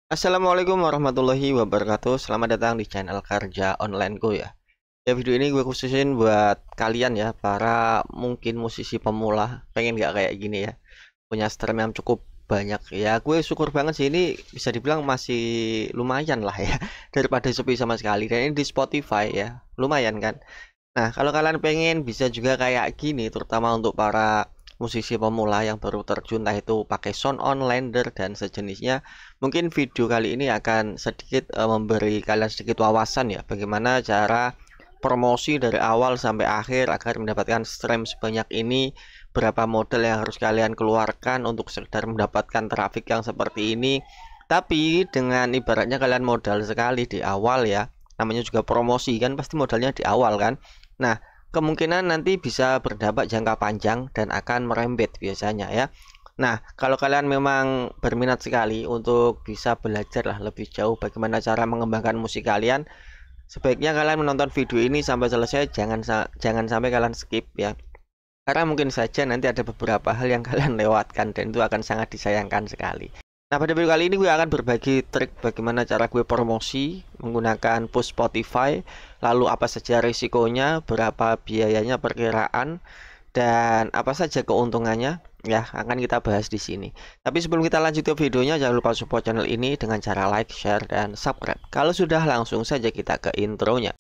Assalamualaikum warahmatullahi wabarakatuh. Selamat datang di channel Kerja Onlineku ya. Video ini gue khususin buat kalian ya, para mungkin musisi pemula pengen gak kayak gini ya, punya stream yang cukup banyak ya. Gue syukur banget sih, ini bisa dibilang masih lumayan lah ya daripada sepi sama sekali. Dan ini di Spotify ya, lumayan kan. Nah, kalau kalian pengen bisa juga kayak gini, terutama untuk para musisi pemula yang baru terjun, entah itu pakai sound on, Blender dan sejenisnya. Mungkin video kali ini akan sedikit memberi kalian sedikit wawasan ya, bagaimana cara promosi dari awal sampai akhir agar mendapatkan stream sebanyak ini, berapa modal yang harus kalian keluarkan untuk sekedar mendapatkan traffic yang seperti ini. Tapi dengan ibaratnya kalian modal sekali di awal ya, namanya juga promosi kan, pasti modalnya di awal kan. Nah, kemungkinan nanti bisa berdampak jangka panjang dan akan merembet biasanya ya. Nah, kalau kalian memang berminat sekali untuk bisa belajar lah lebih jauh bagaimana cara mengembangkan musik kalian, sebaiknya kalian menonton video ini sampai selesai, jangan sampai kalian skip ya. Karena mungkin saja nanti ada beberapa hal yang kalian lewatkan dan itu akan sangat disayangkan sekali. Nah, pada video kali ini gue akan berbagi trik bagaimana cara gue promosi menggunakan push Spotify, lalu apa saja risikonya, berapa biayanya perkiraan, dan apa saja keuntungannya ya akan kita bahas di sini. Tapi sebelum kita lanjut ke videonya, jangan lupa support channel ini dengan cara like, share, dan subscribe. Kalau sudah, langsung saja kita ke intronya.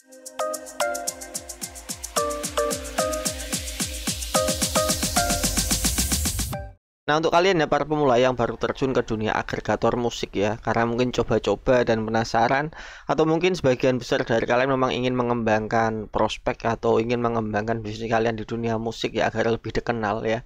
Nah, untuk kalian ya para pemula yang baru terjun ke dunia agregator musik ya, karena mungkin coba-coba dan penasaran, atau mungkin sebagian besar dari kalian memang ingin mengembangkan prospek atau ingin mengembangkan bisnis kalian di dunia musik ya agar lebih dikenal ya.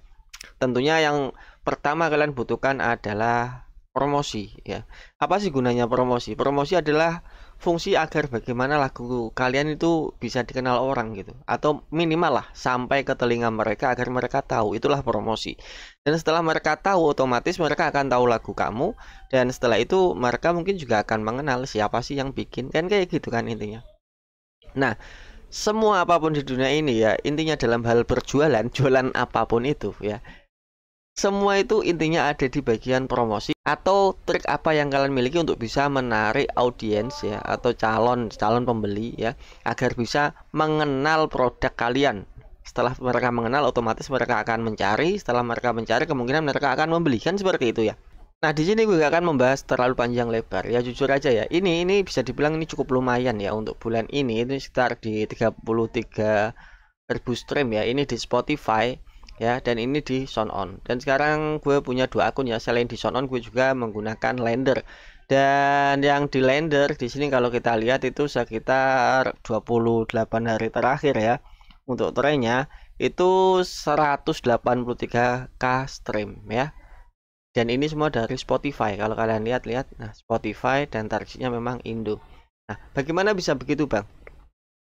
Tentunya yang pertama kalian butuhkan adalah promosi ya. Apa sih gunanya promosi? Promosi adalah fungsi agar bagaimana lagu kalian itu bisa dikenal orang gitu, atau minimal lah sampai ke telinga mereka agar mereka tahu. Itulah promosi. Dan setelah mereka tahu, otomatis mereka akan tahu lagu kamu, dan setelah itu mereka mungkin juga akan mengenal siapa sih yang bikin, kan kayak gitu kan intinya. Nah, semua apapun di dunia ini ya, intinya dalam hal berjualan, jualan apapun itu ya, semua itu intinya ada di bagian promosi atau trik apa yang kalian miliki untuk bisa menarik audiens ya, atau calon pembeli ya, agar bisa mengenal produk kalian. Setelah mereka mengenal, otomatis mereka akan mencari. Setelah mereka mencari, kemungkinan mereka akan membelikan, seperti itu ya. Nah, di sini gue gak akan membahas terlalu panjang lebar ya, jujur aja ya. Ini bisa dibilang ini cukup lumayan ya untuk bulan ini. Ini sekitar di 33.000 stream ya. Ini di Spotify ya, dan ini di SoundOn. Dan sekarang gue punya dua akun ya. Selain di SoundOn, gue juga menggunakan Blender. Dan yang di Blender di sini kalau kita lihat itu sekitar 28 hari terakhir ya. Untuk trennya itu 183k stream ya. Dan ini semua dari Spotify. Kalau kalian lihat-lihat, nah Spotify dan targetnya memang Indo. Nah, bagaimana bisa begitu, Bang?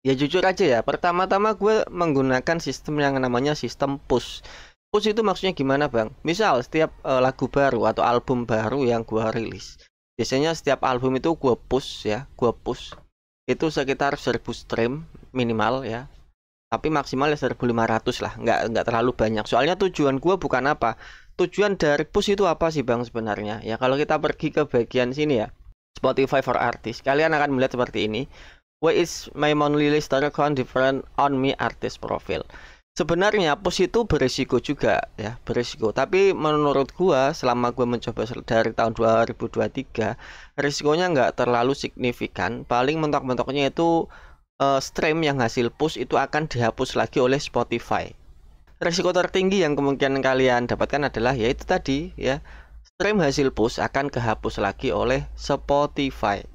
Ya jujur aja ya, pertama-tama gue menggunakan sistem yang namanya sistem push. Push itu maksudnya gimana, Bang? Misal setiap lagu baru atau album baru yang gue rilis, biasanya setiap album itu gue push ya, gue push itu sekitar 1000 stream minimal ya, tapi maksimal ya 1500 lah, nggak terlalu banyak. Soalnya tujuan gue bukan apa, tujuan dari push itu apa sih, Bang, sebenarnya ya. Kalau kita pergi ke bagian sini ya, Spotify for Artists, kalian akan melihat seperti ini. Why is my monthly listener account different on me artist profile? Sebenarnya push itu berisiko juga ya, berisiko. Tapi menurut gua selama gua mencoba dari tahun 2023, risikonya nggak terlalu signifikan. Paling mentok-mentoknya itu stream yang hasil push itu akan dihapus lagi oleh Spotify. Risiko tertinggi yang kemungkinan kalian dapatkan adalah yaitu tadi ya, stream hasil push akan kehapus lagi oleh Spotify.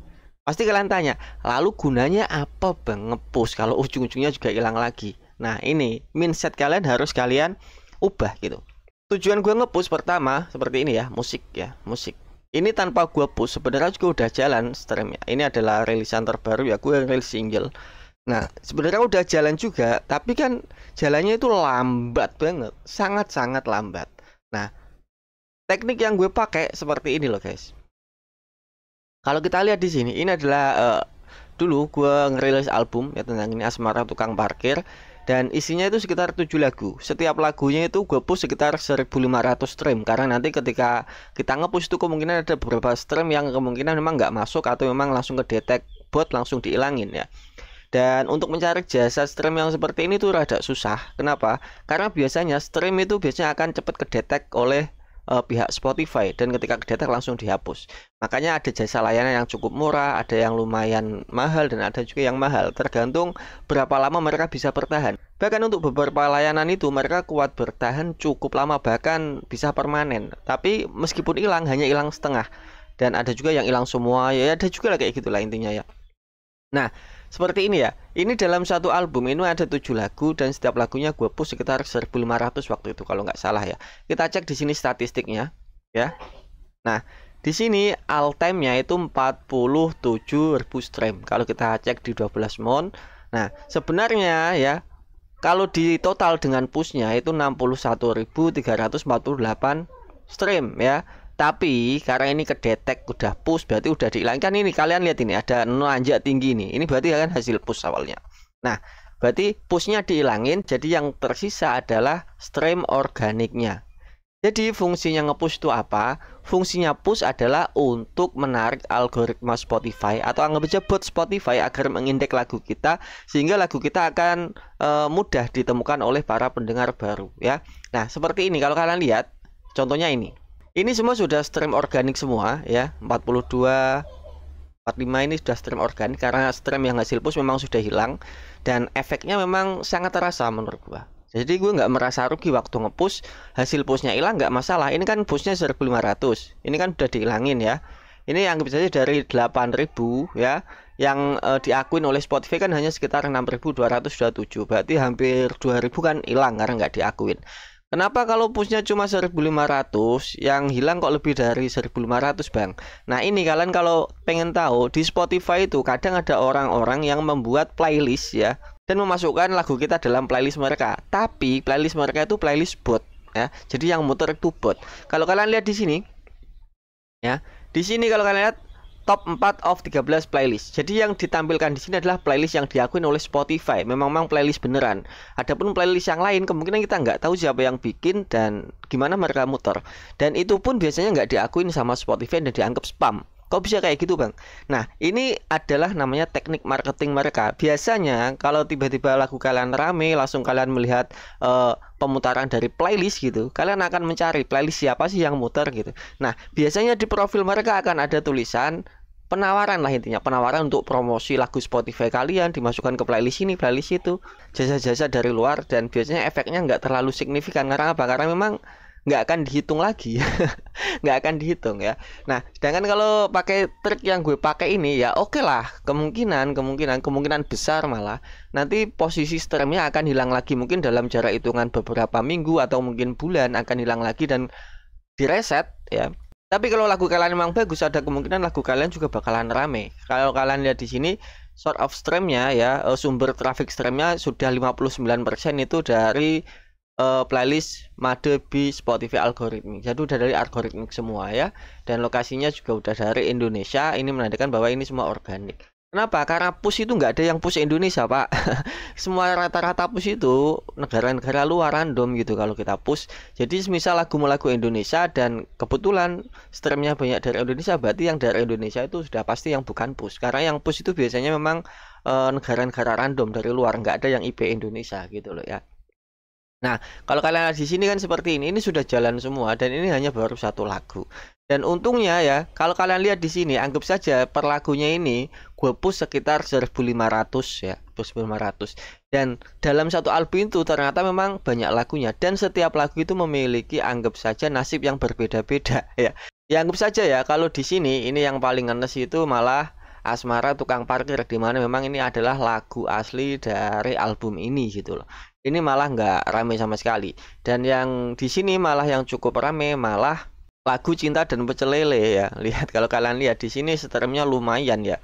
Pasti kalian tanya, lalu gunanya apa, Bang, ngepush kalau ujung-ujungnya juga hilang lagi? Nah, ini mindset kalian harus kalian ubah gitu. Tujuan gue ngepush pertama seperti ini ya, musik ya, musik. Ini tanpa gue push sebenarnya juga udah jalan streamnya. Ini adalah rilisan terbaru ya, gue rilis single. Nah, sebenarnya udah jalan juga, tapi kan jalannya itu lambat banget, sangat-sangat lambat. Nah, teknik yang gue pakai seperti ini loh, guys. Kalau kita lihat di sini, ini adalah dulu gue ngerilis album ya tentang ini, Asmara Tukang Parkir. dan isinya itu sekitar 7 lagu. Setiap lagunya itu gue push sekitar 1500 stream, karena nanti ketika kita nge-push itu kemungkinan ada beberapa stream yang kemungkinan memang nggak masuk atau memang langsung ke detect bot, langsung dihilangin ya. Dan untuk mencari jasa stream yang seperti ini tuh rada susah. Kenapa? Karena biasanya stream itu biasanya akan cepat kedetek oleh pihak Spotify, dan ketika kedetek langsung dihapus. Makanya ada jasa layanan yang cukup murah, ada yang lumayan mahal, dan ada juga yang mahal. Tergantung berapa lama mereka bisa bertahan. Bahkan untuk beberapa layanan itu mereka kuat bertahan cukup lama, bahkan bisa permanen. Tapi meskipun hilang, hanya hilang setengah. Dan ada juga yang hilang semua, ya ada juga lah kayak gitulah intinya ya. Nah, seperti ini ya. Ini dalam satu album ini ada 7 lagu, dan setiap lagunya gue push sekitar 1500 waktu itu kalau nggak salah ya. Kita cek di sini statistiknya ya. Nah, di sini all time-nya itu 47.000 stream. Kalau kita cek di 12 month. Nah, sebenarnya ya kalau di total dengan pushnya itu 61.348 stream ya. Tapi karena ini kedetek udah push, berarti udah dihilangkan. Ini kalian lihat, ini ada nanjak tinggi nih. Ini berarti kan hasil push awalnya. Nah, berarti pushnya dihilangin, jadi yang tersisa adalah stream organiknya. Jadi fungsinya nge-push itu apa? Fungsinya push adalah untuk menarik algoritma Spotify atau anggap aja bot Spotify agar mengindeks lagu kita, sehingga lagu kita akan mudah ditemukan oleh para pendengar baru ya. Nah, seperti ini kalau kalian lihat contohnya ini. Ini semua sudah stream organik semua ya. 42, 45 ini sudah stream organik, karena stream yang hasil push memang sudah hilang, dan efeknya memang sangat terasa menurut gua. Jadi gue nggak merasa rugi waktu nge-push, hasil pushnya hilang nggak masalah. Ini kan pushnya 1500, ini kan udah dihilangin ya. Ini anggap saja dari 8000 ya, yang diakuin oleh Spotify kan hanya sekitar 6227, berarti hampir 2000 kan hilang karena nggak diakuin. Kenapa kalau pushnya cuma 1500, yang hilang kok lebih dari 1500 bang? Nah ini kalian kalau pengen tahu, di Spotify itu kadang ada orang-orang yang membuat playlist ya, dan memasukkan lagu kita dalam playlist mereka. Tapi playlist mereka itu playlist bot ya, jadi yang muter itu bot. Kalau kalian lihat di sini ya, di sini kalau kalian lihat top 4 of 13 playlist. Jadi yang ditampilkan di sini adalah playlist yang diakui oleh Spotify. Memang playlist beneran. Adapun playlist yang lain kemungkinan kita nggak tahu siapa yang bikin dan gimana mereka muter. Dan itu pun biasanya nggak diakuin sama Spotify dan dianggap spam. Kok bisa kayak gitu bang? Nah ini adalah namanya teknik marketing mereka. Biasanya kalau tiba-tiba lagu kalian rame, langsung kalian melihat pemutaran dari playlist gitu, kalian akan mencari playlist siapa sih yang muter gitu. Nah biasanya di profil mereka akan ada tulisan penawaran lah, intinya penawaran untuk promosi lagu Spotify kalian, dimasukkan ke playlist ini, playlist itu, jasa-jasa dari luar. Dan biasanya efeknya nggak terlalu signifikan. Karena apa? Karena memang nggak akan dihitung lagi. Nggak akan dihitung ya. Nah sedangkan kalau pakai trik yang gue pakai ini ya oke lah, kemungkinan besar malah nanti posisi streamnya akan hilang lagi, mungkin dalam jarak hitungan beberapa minggu atau mungkin bulan akan hilang lagi dan direset ya. Tapi kalau lagu kalian memang bagus, ada kemungkinan lagu kalian juga bakalan rame. Kalau kalian lihat di sini source of streamnya ya, sumber traffic streamnya sudah 59% itu dari playlist Made by Spotify algoritmik. Jadi udah dari algoritmik semua ya. Dan lokasinya juga udah dari Indonesia. Ini menandakan bahwa ini semua organik. Kenapa? Karena push itu nggak ada yang push Indonesia pak. Semua rata-rata push itu negara-negara luar random gitu kalau kita push. Jadi misal lagu Indonesia dan kebetulan streamnya banyak dari Indonesia, berarti yang dari Indonesia itu sudah pasti yang bukan push. Karena yang push itu biasanya memang negara-negara random dari luar, nggak ada yang IP Indonesia gitu loh ya. Nah, kalau kalian lihat di sini kan seperti ini sudah jalan semua, dan ini hanya baru satu lagu. Dan untungnya ya, kalau kalian lihat di sini, anggap saja per lagunya ini gue push sekitar 1500 ya, 1500. Dan dalam satu album itu ternyata memang banyak lagunya, dan setiap lagu itu memiliki anggap saja nasib yang berbeda-beda ya. Ya anggap saja ya, kalau di sini ini yang paling ngenes itu malah Asmara Tukang Parkir, di mana memang ini adalah lagu asli dari album ini gitu loh. Ini malah nggak rame sama sekali. Dan yang di sini malah yang cukup rame malah lagu Cinta dan Pecel Lele ya. Lihat kalau kalian lihat di sini streamnya lumayan ya.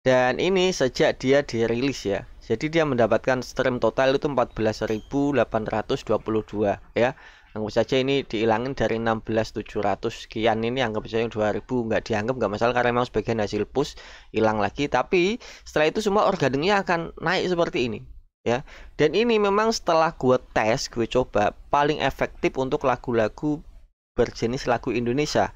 Dan ini sejak dia dirilis ya. Jadi dia mendapatkan stream total itu 14.822 ya. Anggap saja ini dihilangin dari 16.700 sekian, ini anggap saja 2000 nggak dianggap, nggak masalah karena memang sebagian hasil push hilang lagi. Tapi setelah itu semua organiknya akan naik seperti ini ya. Dan ini memang setelah gue tes, gue coba paling efektif untuk lagu-lagu berjenis lagu Indonesia.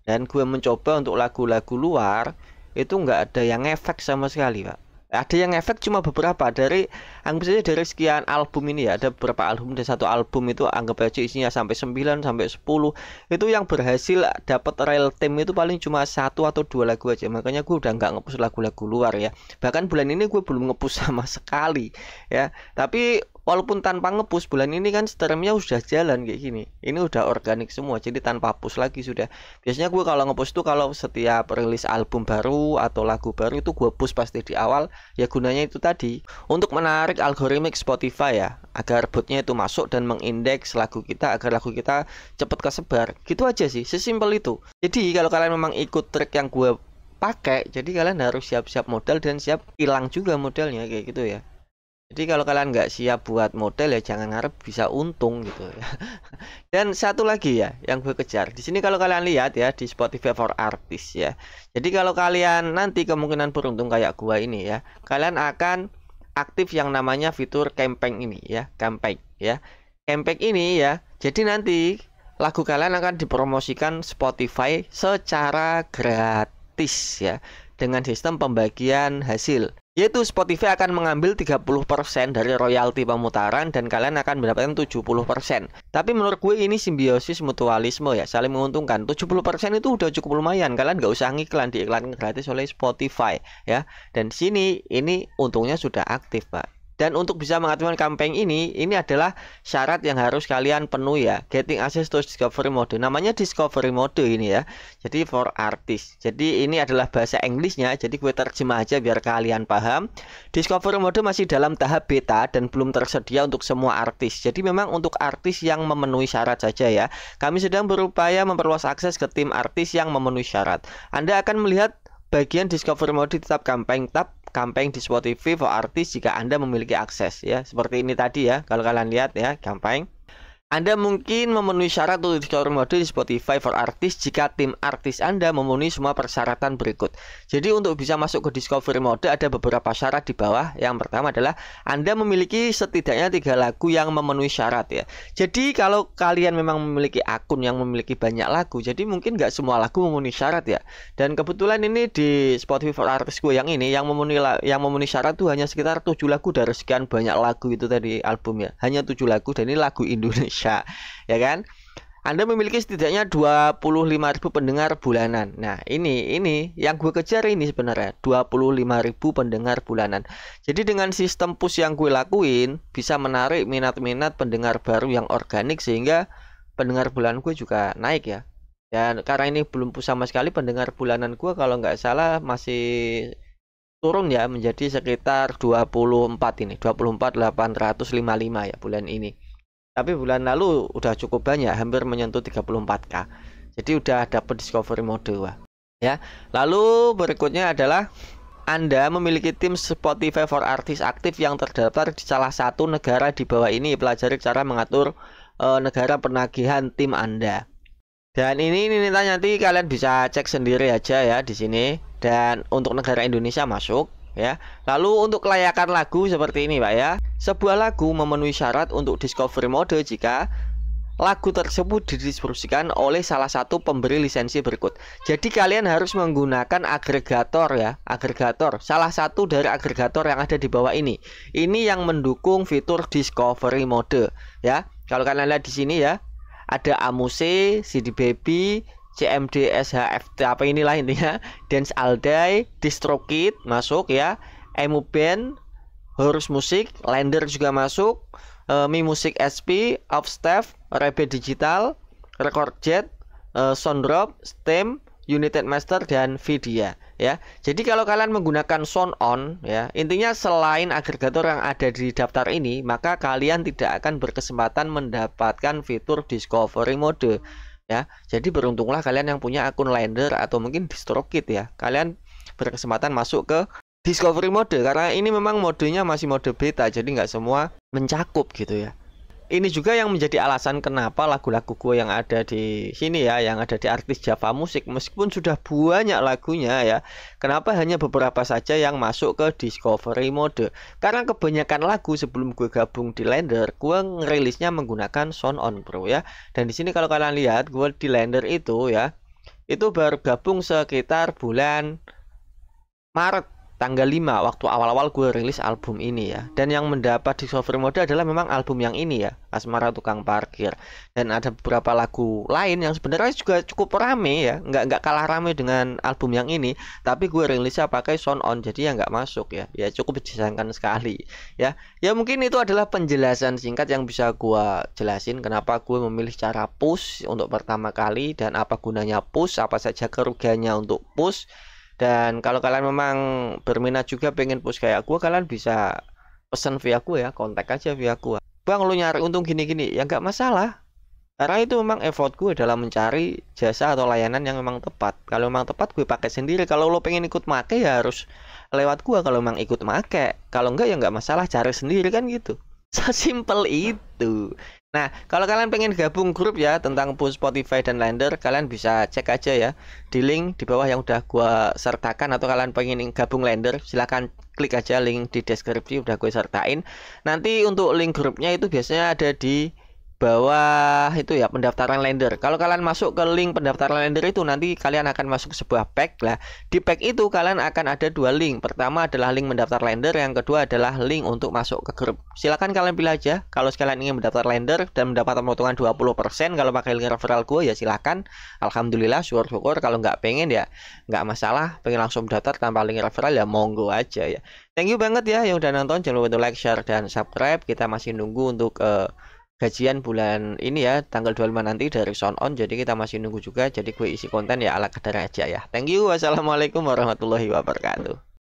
Dan gue mencoba untuk lagu-lagu luar itu nggak ada yang efek sama sekali, Pak. Ada yang efek cuma beberapa dari anggap saja dari sekian album ini ya, ada beberapa album dan satu album itu anggap aja isinya sampai 9 sampai 10. Itu yang berhasil dapat real time itu paling cuma 1 atau 2 lagu aja. Makanya gue udah nggak ngepush lagu-lagu luar ya. Bahkan bulan ini gue belum ngepush sama sekali ya. Tapi walaupun tanpa ngepush bulan ini kan streamnya udah jalan kayak gini. Ini udah organik semua jadi tanpa push lagi sudah. Biasanya gue kalau ngepush tuh kalau setiap rilis album baru atau lagu baru itu gue push pasti di awal. Ya gunanya itu tadi untuk menarik algoritma Spotify ya, agar botnya itu masuk dan mengindeks lagu kita agar lagu kita cepat kesebar. Gitu aja sih, sesimpel itu. Jadi kalau kalian memang ikut trik yang gue pakai, jadi kalian harus siap-siap modal dan siap hilang juga modalnya kayak gitu ya. Jadi kalau kalian nggak siap buat modal ya jangan ngarep bisa untung gitu ya. Dan satu lagi ya yang gue kejar. Di sini kalau kalian lihat ya di Spotify for Artists ya. Jadi kalau kalian nanti kemungkinan beruntung kayak gua ini ya, kalian akan aktif yang namanya fitur campaign ini ya, campaign ya. Campaign ini ya. Jadi nanti lagu kalian akan dipromosikan Spotify secara gratis ya dengan sistem pembagian hasil. Yaitu Spotify akan mengambil 30% dari royalti pemutaran dan kalian akan mendapatkan 70%. Tapi menurut gue ini simbiosis mutualisme ya, saling menguntungkan. 70% itu udah cukup lumayan, kalian nggak usah ngiklan, diiklan gratis oleh Spotify ya. Dan sini ini untungnya sudah aktif, Pak. Dan untuk bisa mengaktifkan campaign ini adalah syarat yang harus kalian penuhi ya. Getting access to discovery mode. Namanya discovery mode ini ya. Jadi for artist. Jadi ini adalah bahasa Inggrisnya. Jadi gue terjemah aja biar kalian paham. Discovery mode masih dalam tahap beta dan belum tersedia untuk semua artis. Jadi memang untuk artis yang memenuhi syarat saja ya. Kami sedang berupaya memperluas akses ke tim artis yang memenuhi syarat. Anda akan melihat bagian discovery mode di tab campaign di Spotify for Artists jika Anda memiliki akses ya. Seperti ini tadi ya. Kalau kalian lihat ya, campaign. Anda mungkin memenuhi syarat untuk discovery mode di Spotify for Artists jika tim artis Anda memenuhi semua persyaratan berikut. Jadi untuk bisa masuk ke discovery mode ada beberapa syarat di bawah. Yang pertama adalah Anda memiliki setidaknya 3 lagu yang memenuhi syarat ya. Jadi kalau kalian memang memiliki akun yang memiliki banyak lagu, jadi mungkin nggak semua lagu memenuhi syarat ya. Dan kebetulan ini di Spotify for Artists gue yang ini yang memenuhi syarat tuh hanya sekitar 7 lagu dari sekian banyak lagu itu tadi album ya. Hanya 7 lagu dan ini lagu Indonesia. Ya kan? Anda memiliki setidaknya 25.000 pendengar bulanan. Nah, ini yang gue kejar ini sebenarnya 25.000 pendengar bulanan. Jadi dengan sistem push yang gue lakuin bisa menarik minat-minat pendengar baru yang organik sehingga pendengar bulanan gue juga naik ya. Dan karena ini belum push sama sekali, pendengar bulanan gue kalau nggak salah masih turun ya menjadi sekitar 24 ini, 24.855 ya bulan ini. Tapi bulan lalu udah cukup banyak, hampir menyentuh 34k. Jadi udah dapat discovery mode wah. Ya. Lalu berikutnya adalah Anda memiliki tim Spotify for Artists aktif yang terdaftar di salah satu negara di bawah ini. Pelajari cara mengatur negara penagihan tim Anda. Dan ini nanti kalian bisa cek sendiri aja ya di sini. Dan untuk negara Indonesia masuk ya. Lalu untuk kelayakan lagu seperti ini Pak ya. Sebuah lagu memenuhi syarat untuk discovery mode jika lagu tersebut didistribusikan oleh salah satu pemberi lisensi berikut. Jadi kalian harus menggunakan agregator ya, agregator. Salah satu dari agregator yang ada di bawah ini. Ini yang mendukung fitur discovery mode ya. Kalau kalian lihat di sini ya, ada Amuse, CD Baby, CMD SHFT apa inilah intinya, Dance All Day, DistroKid masuk ya, Emu Band, Horus Musik, Lender juga masuk, Mi Music SP, Offstep, Rebe Digital, Recordjet, Soundrop, Steam, United Master dan Vidya ya. Jadi kalau kalian menggunakan Sound On ya, intinya selain agregator yang ada di daftar ini, maka kalian tidak akan berkesempatan mendapatkan fitur discovery mode ya. Jadi beruntunglah kalian yang punya akun Lender atau mungkin DistroKid ya. Kalian berkesempatan masuk ke discovery mode karena ini memang modenya masih mode beta, jadi nggak semua mencakup gitu ya. ini juga yang menjadi alasan kenapa lagu-lagu gue yang ada di sini ya, yang ada di artis Java Musik, meskipun sudah banyak lagunya ya, kenapa hanya beberapa saja yang masuk ke discovery mode? Karena kebanyakan lagu sebelum gue gabung di Lender, gue ngerilisnya menggunakan Sound On Bro ya. Dan di sini kalau kalian lihat, gue di Lender itu ya, itu baru gabung sekitar bulan Maret tanggal 5 waktu awal-awal gue rilis album ini ya. Dan yang mendapat discovery mode adalah memang album yang ini ya, Asmara Tukang Parkir. Dan ada beberapa lagu lain yang sebenarnya juga cukup rame ya, nggak kalah rame dengan album yang ini, tapi gue rilisnya pakai Sound On, jadi ya nggak masuk ya. Ya cukup disayangkan sekali ya. Ya mungkin itu adalah penjelasan singkat yang bisa gue jelasin kenapa gue memilih cara push untuk pertama kali, dan apa gunanya push, apa saja kerugiannya untuk push. Dan kalau kalian memang berminat juga pengen push kayak gue, kalian bisa pesan via gue ya, kontak aja via gue. Bang, lu nyari untung gini-gini, ya nggak masalah. Karena itu memang effort gue dalam mencari jasa atau layanan yang memang tepat. Kalau memang tepat gue pakai sendiri. Kalau lo pengen ikut make ya harus lewat gue. Kalau memang ikut make, kalau enggak ya nggak masalah, cari sendiri kan gitu. Sesimpel itu. Nah, kalau kalian pengen gabung grup ya tentang push Spotify dan Lender, kalian bisa cek aja ya di link di bawah yang udah gua sertakan. Atau kalian pengen gabung Lender, silahkan klik aja link di deskripsi, udah gue sertain. Nanti untuk link grupnya itu biasanya ada di bawah itu ya, pendaftaran Lender. Kalau kalian masuk ke link pendaftaran Lender itu, nanti kalian akan masuk ke sebuah pack lah. Di pack itu kalian akan ada dua link. Pertama adalah link mendaftar Lender, yang kedua adalah link untuk masuk ke grup. Silakan kalian pilih aja. Kalau sekalian ingin mendaftar Lender dan mendapat potongan 20% kalau pakai link referral gue, ya silakan. Alhamdulillah, syukur-syukur. Kalau nggak pengen ya nggak masalah, pengen langsung mendaftar tanpa link referral ya monggo aja ya. Thank you banget ya yang udah nonton. Jangan lupa untuk like, share, dan subscribe. Kita masih nunggu untuk gajian bulan ini ya, tanggal 25 nanti dari Sound On. Jadi kita masih nunggu juga. Jadi gue isi konten ya ala kadar aja ya. Thank you. Wassalamualaikum warahmatullahi wabarakatuh.